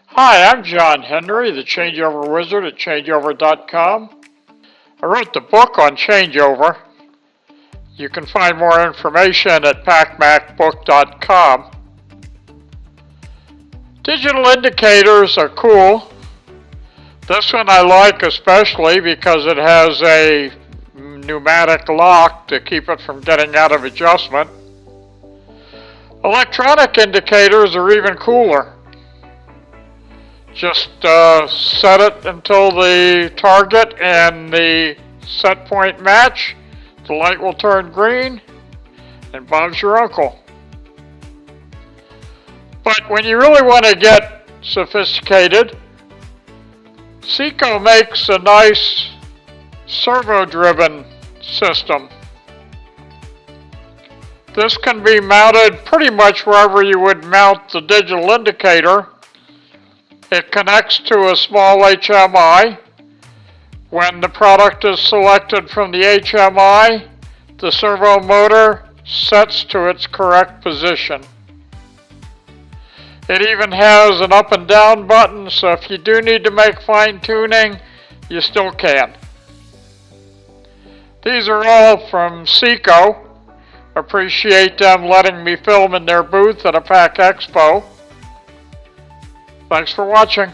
Hi, I'm John Henry, the Changeover Wizard at changeover.com. I wrote the book on changeover. You can find more information at pacmacbook.com. Digital indicators are cool. This one I like especially because it has a pneumatic lock to keep it from getting out of adjustment. Electronic indicators are even cooler. Just set it until the target and the set point match. The light will turn green, and Bob's your uncle. But when you really want to get sophisticated, SIKO makes a nice servo-driven system. This can be mounted pretty much wherever you would mount the digital indicator. It connects to a small HMI. When the product is selected from the HMI, the servo motor sets to its correct position. It even has an up and down button, so if you do need to make fine tuning, you still can. These are all from SIKO. Appreciate them letting me film in their booth at a PAC Expo. Thanks for watching.